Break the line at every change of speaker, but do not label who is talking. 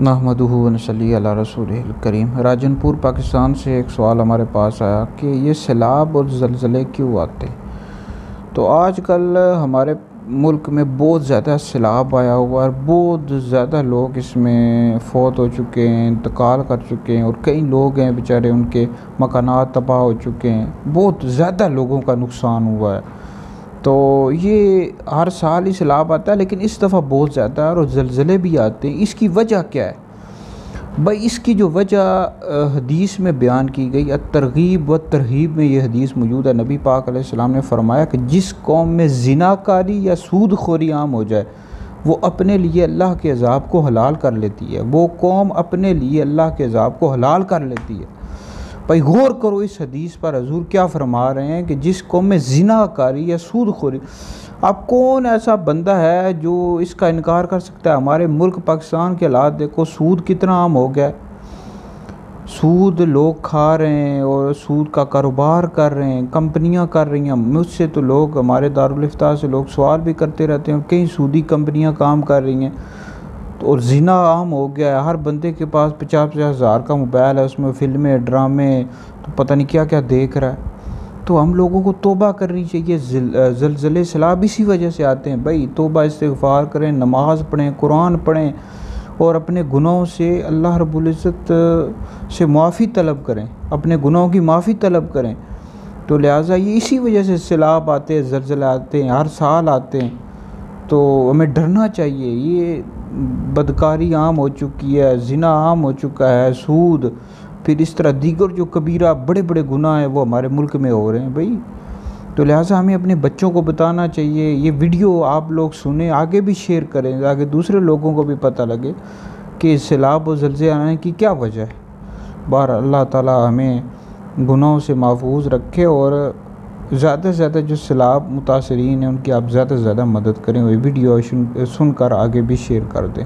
نحمدہ و نصلی علی رسولہ الکریم۔ راجن پور پاکستان سے ایک سوال ہمارے پاس آیا کہ یہ سیلاب اور زلزلے کیوں آتے ہیں؟ تو آج کل ہمارے ملک میں بہت زیادہ سیلاب آیا ہوا ہے اور بہت زیادہ لوگ اس میں فوت ہو چکے ہیں، انتقال کر چکے ہیں، اور کئی لوگ ہیں بیچارے ان کے مکانات تباہ ہو چکے ہیں، بہت زیادہ لوگوں کا نقصان ہوا ہے۔ تو یہ ہر سال ہی سیلاب آتا ہے لیکن اس دفعہ بہت زیادہ ہے اور زلزلے بھی آتے ہیں۔ اس کی وجہ کیا ہے بھائی؟ اس کی جو وجہ حدیث میں بیان کی گئی، الترغیب و ترہیب میں یہ حدیث موجود ہے۔ نبی پاک علیہ السلام نے فرمایا کہ جس قوم میں زنا کاری یا سود خوری عام ہو جائے وہ اپنے لیے اللہ کے عذاب کو حلال کر لیتی ہے، وہ قوم اپنے لیے اللہ کے عذاب کو حلال کر لیتی ہے۔ بھائی غور کرو اس حدیث پر، حضور کیا فرما رہے ہیں کہ جس قوم میں زنا کاری یا سود خوری، اب کون ایسا بندہ ہے جو اس کا انکار کر سکتا ہے؟ ہمارے ملک پاکستان کے حالات دیکھو، سود کتنا عام ہو گیا ہے، سود لوگ کھا رہے ہیں اور سود کا کاروبار کر رہے ہیں، کمپنیاں کر رہی ہیں۔ مجھ سے تو لوگ، ہمارے دارالفتاح سے لوگ سوال بھی کرتے رہتے ہیں، اور کئی سودی کمپنیاں کام کر رہی ہیں، اور زنا عام ہو گیا ہے۔ ہر بندے کے پاس 50-50 ہزار کا موبائل ہے، اس میں فلمیں، ڈرامے، تو پتہ نہیں کیا کیا دیکھ رہا ہے۔ تو ہم لوگوں کو توبہ کرنی چاہیے۔ زلزلے سیلاب اسی وجہ سے آتے ہیں بھائی۔ توبہ استغفار کریں، نماز پڑھیں، قرآن پڑھیں، اور اپنے گناہوں سے اللہ رب العزت سے معافی طلب کریں، اپنے گناہوں کی معافی طلب کریں۔ تو لہٰذا یہ اسی وجہ سے سیلاب آتے ہیں، زلزلے آتے ہیں، ہر سال آتے ہیں۔ تو ہمیں ڈرنا چاہیے۔ یہ بدکاری عام ہو چکی ہے، زنا عام ہو چکا ہے، سود، پھر اس طرح دیگر جو کبیرہ بڑے بڑے گناہ ہیں وہ ہمارے ملک میں ہو رہے ہیں بھائی۔ تو لہٰذا ہمیں اپنے بچوں کو بتانا چاہیے، یہ ویڈیو آپ لوگ سنیں، آگے بھی شیئر کریں تاکہ دوسرے لوگوں کو بھی پتہ لگے کہ سیلاب و زلزلے آنے کی کیا وجہ ہے۔ بہر اللہ تعالی ہمیں گناہوں سے محفوظ رکھے، اور زیادہ سے زیادہ جو سیلاب متاثرین ہیں ان کی آپ زیادہ سے زیادہ مدد کریں۔ وہ ویڈیو سن کر آگے بھی شیئر کر دیں۔